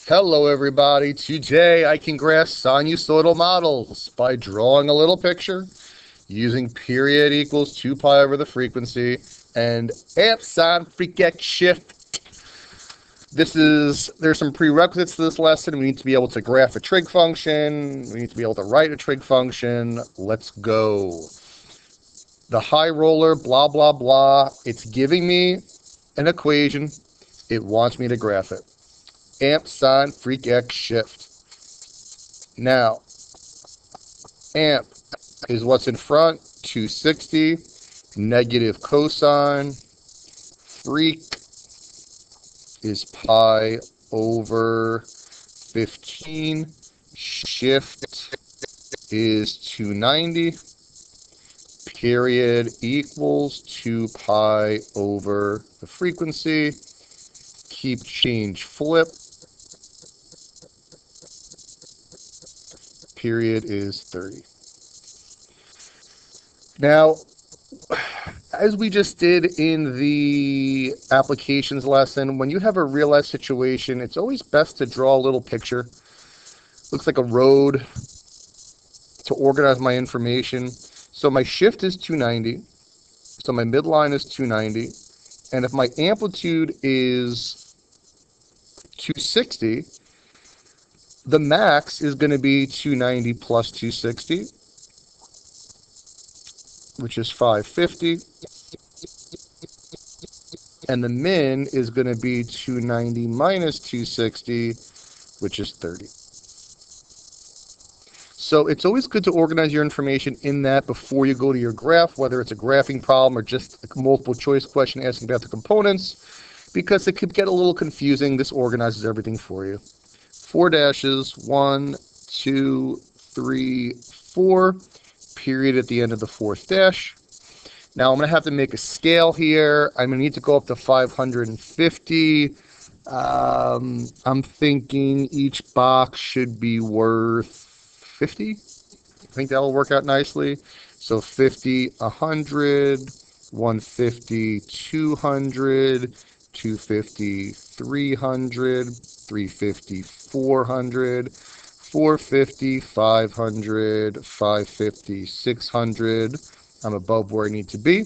Hello everybody. Today I can grasp sinusoidal models by drawing a little picture using period equals 2 pi over the frequency and amp sine freq x shift. There's some prerequisites to this lesson. We need to be able to graph a trig function. We need to be able to write a trig function. Let's go. The high roller, blah, blah, blah. It's giving me an equation. It wants me to graph it. Amp sine freq x shift. Now, amp is what's in front, 260, negative cosine, freq is pi over 15, shift is 290, period equals 2 pi over the frequency, keep change flip, period is 30. Now, as we just did in the applications lesson, when you have a real life situation, it's always best to draw a little picture. Looks like a road to organize my information. So my shift is 290. So my midline is 290. And if my amplitude is 260, the max is going to be 290 plus 260, which is 550. And the min is going to be 290 minus 260, which is 30. So it's always good to organize your information in that before you go to your graph, whether it's a graphing problem or just a multiple choice question asking about the components, because it could get a little confusing. This organizes everything for you. 4 dashes, 1, 2, 3, 4, period at the end of the fourth dash. Now I'm going to have to make a scale here. I'm going to need to go up to 550. I'm thinking each box should be worth 50. I think that will work out nicely. So 50, 100, 150, 200, 250, 300, 350, 400, 450, 500, 550, 600. I'm above where I need to be.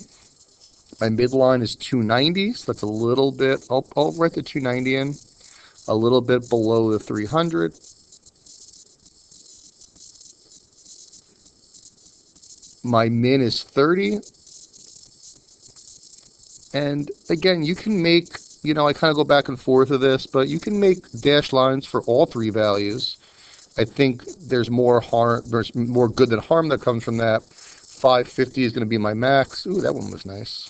My midline is 290, so that's a little bit, I'll write the 290 in, a little bit below the 300. My min is 30. And again, you can make, I kind of go back and forth with this, but you can make dashed lines for all three values. I think there's more good than harm that comes from that. 550 is going to be my max. Ooh, that one was nice.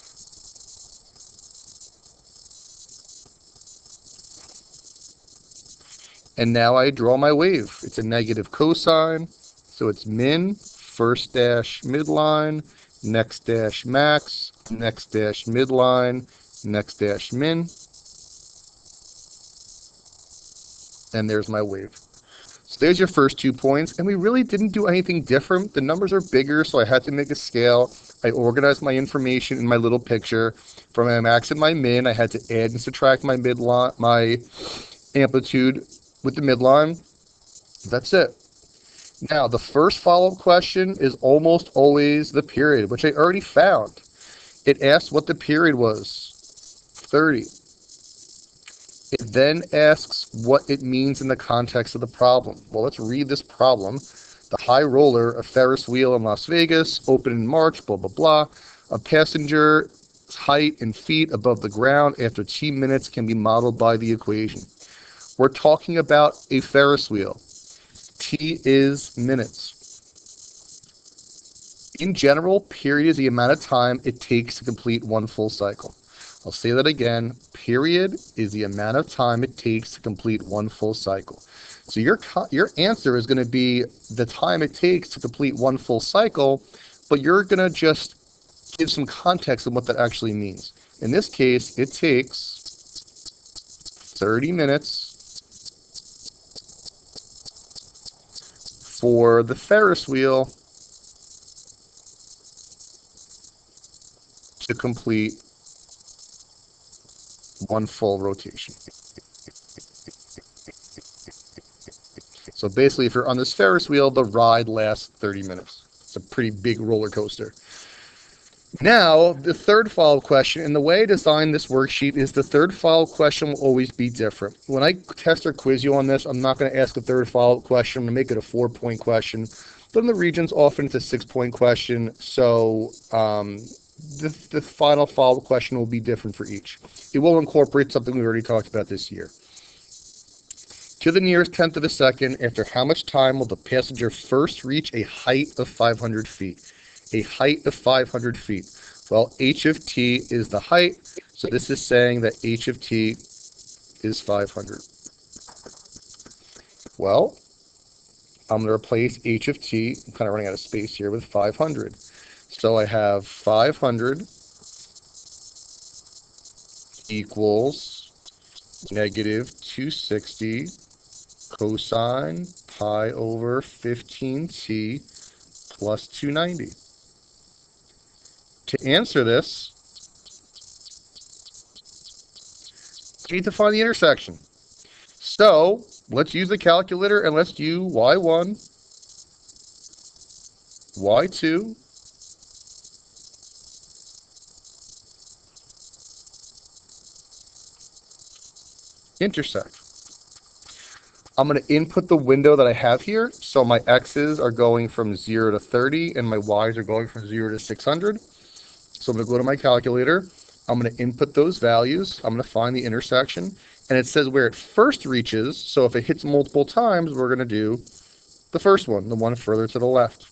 And now I draw my wave. It's a negative cosine, so it's min, first dash midline, next dash max, next dash midline, next dash min. And there's my wave. So there's your first 2 points, and we really didn't do anything different. The numbers are bigger, so I had to make a scale. I organized my information in my little picture. From my max and my min, I had to add and subtract my midline, my amplitude with the midline. That's it. Now, the first follow-up question is almost always the period, which I already found. It asked what the period was, 30. It then asks what it means in the context of the problem. Well, let's read this problem. The high roller, a Ferris wheel in Las Vegas, open in March, blah, blah, blah. A passenger's height in feet above the ground after T minutes can be modeled by the equation. We're talking about a Ferris wheel. T is minutes. In general, period is the amount of time it takes to complete one full cycle. I'll say that again. Period is the amount of time it takes to complete one full cycle. So your answer is going to be the time it takes to complete one full cycle, but you're going to just give some context on what that actually means. In this case, it takes 30 minutes for the Ferris wheel to complete one full rotation. So basically, if you're on this Ferris wheel, the ride lasts 30 minutes. It's a pretty big roller coaster. Now, the third follow-up question, and the way I designed this worksheet is the third follow-up question will always be different. When I test or quiz you on this, I'm not going to ask a third follow-up question. I'm going to make it a 4-point question. But in the regions, often it's a 6-point question. So the final follow-up question will be different for each. It will incorporate something we already talked about this year. To the nearest tenth of a second, after how much time will the passenger first reach a height of 500 feet? A height of 500 feet. Well, h of t is the height, so this is saying that h of t is 500. Well, I'm going to replace h of t, I'm kind of running out of space here, with 500. So I have 500 equals negative 260 cosine pi over 15t plus 290. To answer this, you need to find the intersection. So let's use the calculator and let's do y1, y2, intersect. I'm going to input the window that I have here. So my x's are going from 0 to 30 and my y's are going from 0 to 600. So I'm going to go to my calculator. I'm going to input those values. I'm going to find the intersection. And it says where it first reaches. So if it hits multiple times, we're going to do the first one, the one further to the left.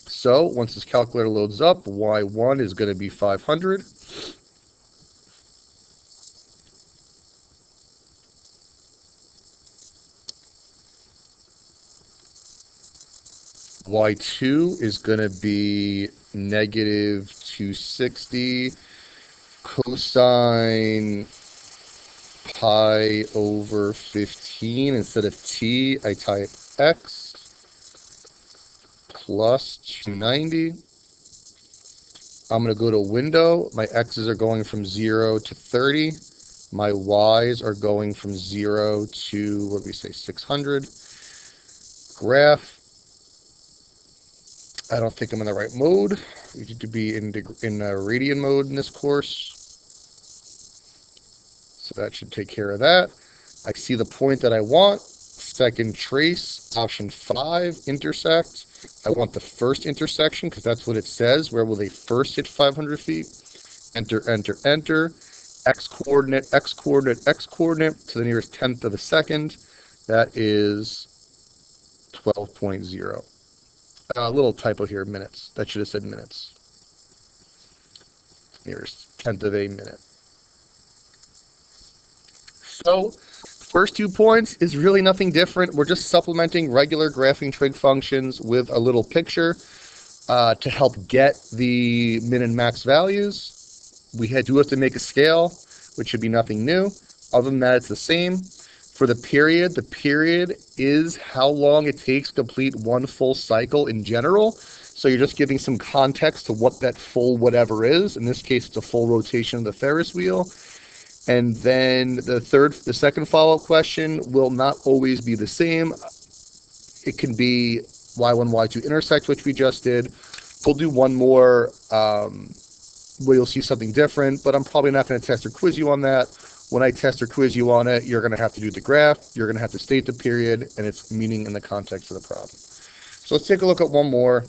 So once this calculator loads up, y1 is going to be 500. y2 is going to be negative 260 cosine pi over 15. Instead of t, I type x plus 290. I'm going to go to window. My x's are going from 0 to 30. My y's are going from 0 to, what do we say, 600. Graph. I don't think I'm in the right mode. We need to be in radian mode in this course. So that should take care of that. I see the point that I want. Second trace, option 5, intersect. I want the first intersection because that's what it says. Where will they first hit 500 feet? Enter, enter, enter. X coordinate, X coordinate, X coordinate to the nearest tenth of a second. That is 12.0. A little typo here, minutes. That should have said minutes. Nearest tenth of a minute. So, first 2 points is really nothing different. We're just supplementing regular graphing trig functions with a little picture to help get the min and max values. We do have to make a scale, which should be nothing new. Other than that, it's the same. For the period is how long it takes to complete one full cycle in general. So you're just giving some context to what that full whatever is. In this case, it's a full rotation of the Ferris wheel. And then the second follow-up question will not always be the same. It can be y1, y2 intersect, which we just did. We'll do one more where you'll see something different, but I'm probably not going to test or quiz you on that. When I test or quiz you on it, you're going to have to do the graph, you're going to have to state the period, and its meaning in the context of the problem. So let's take a look at one more.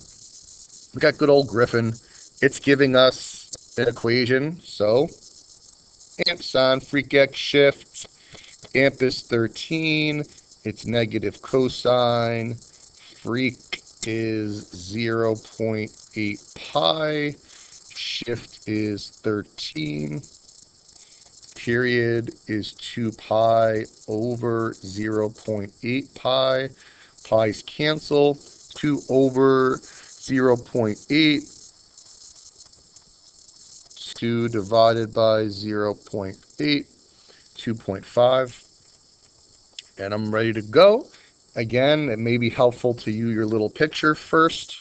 We got good old Griffin. It's giving us an equation. So amp sine, freak x shift, amp is 13, it's negative cosine, freak is 0.8 pi, shift is 13, period is 2 pi over 0.8 pi, pi's cancel, 2 over 0.8, 2 divided by 0.8, 2.5, and I'm ready to go. Again, it may be helpful to you your little picture first.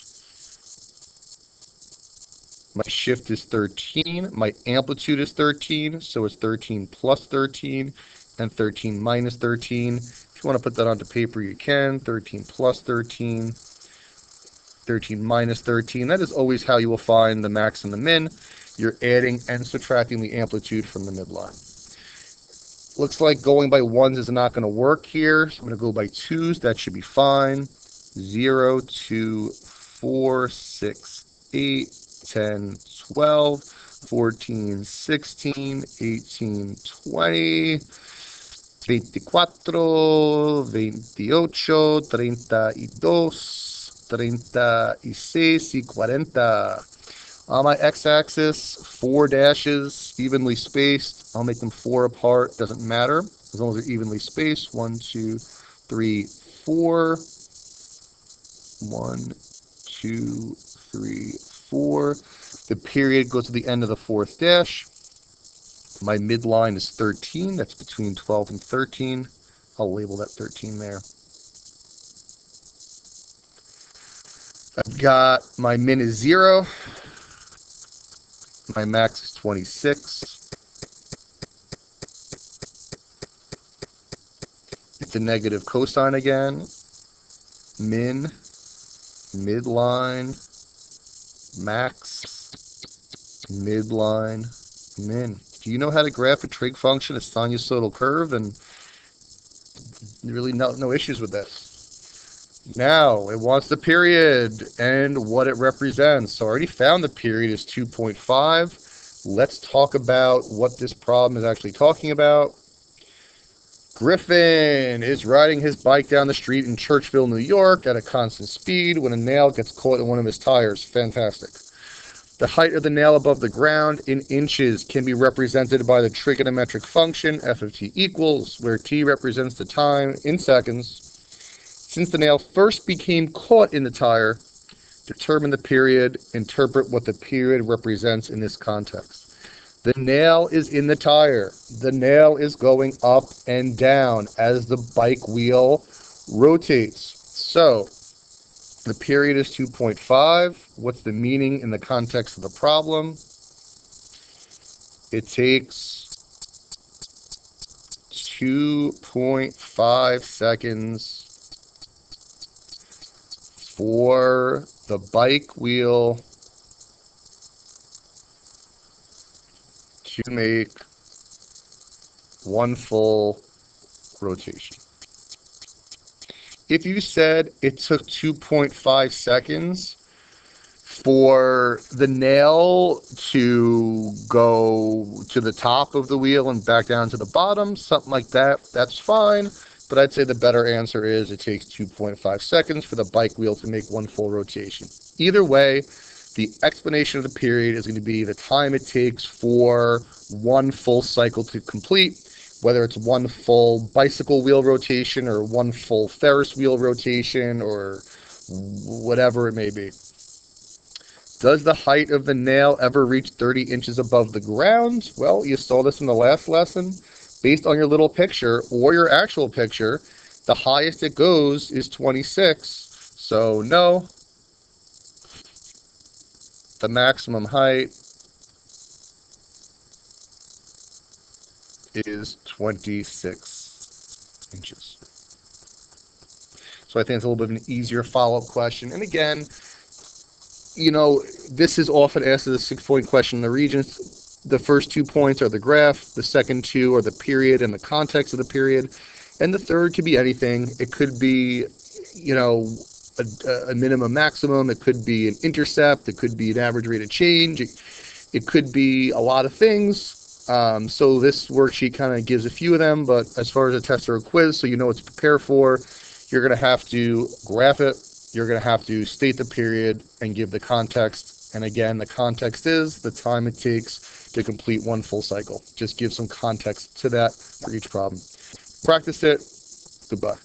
My shift is 13, my amplitude is 13, so it's 13 plus 13, and 13 minus 13. If you want to put that onto paper, you can. 13 plus 13, 13 minus 13. That is always how you will find the max and the min. You're adding and subtracting the amplitude from the midline. Looks like going by ones is not going to work here, so I'm going to go by twos. That should be fine. 0, 2, 4, 6, 8, 10, 12, 14, 16, 18, 20, 24, 28, 32, 36 y 40. On my x-axis, 4 dashes, evenly spaced. I'll make them 4 apart. Doesn't matter, as long as they're evenly spaced. 1, 2, 3, 4. 1, 2, 3, 4. The period goes to the end of the 4th dash. My midline is 13. That's between 12 and 13. I'll label that 13 there. I've got my min is 0. My max is 26. It's a negative cosine again. Min, midline, max, midline, min. If you know how to graph a trig function, a sinusoidal curve, then really no issues with this. Now, it wants the period and what it represents. So I already found the period is 2.5. Let's talk about what this problem is actually talking about. Griffin is riding his bike down the street in Churchville, New York at a constant speed when a nail gets caught in one of his tires. Fantastic. The height of the nail above the ground in inches can be represented by the trigonometric function f of t equals, where t represents the time in seconds. Since the nail first became caught in the tire, determine the period, interpret what the period represents in this context. The nail is in the tire. The nail is going up and down as the bike wheel rotates. So, the period is 2.5. What's the meaning in the context of the problem? It takes 2.5 seconds for the bike wheel to make one full rotation. If you said it took 2.5 seconds for the nail to go to the top of the wheel and back down to the bottom, something like that, that's fine. But I'd say the better answer is it takes 2.5 seconds for the bike wheel to make one full rotation. Either way, the explanation of the period is going to be the time it takes for one full cycle to complete, whether it's one full bicycle wheel rotation or one full Ferris wheel rotation or whatever it may be. Does the height of the nail ever reach 30 inches above the ground? Well, you saw this in the last lesson. Based on your little picture or your actual picture, the highest it goes is 26. So no, the maximum height is 26 inches. So I think it's a little bit of an easier follow-up question. And again, you know, this is often asked as a 6-point question in the Regents. The first 2 points are the graph, the second 2 are the period and the context of the period, and the third could be anything. It could be, you know, a minimum maximum, it could be an intercept, it could be an average rate of change, it could be a lot of things. So this worksheet kind of gives a few of them, but as far as a test or a quiz, so you know what to prepare for, you're going to have to graph it, you're going to have to state the period and give the context. And again, the context is the time it takes to complete one full cycle. Just give some context to that for each problem. Practice it. Goodbye.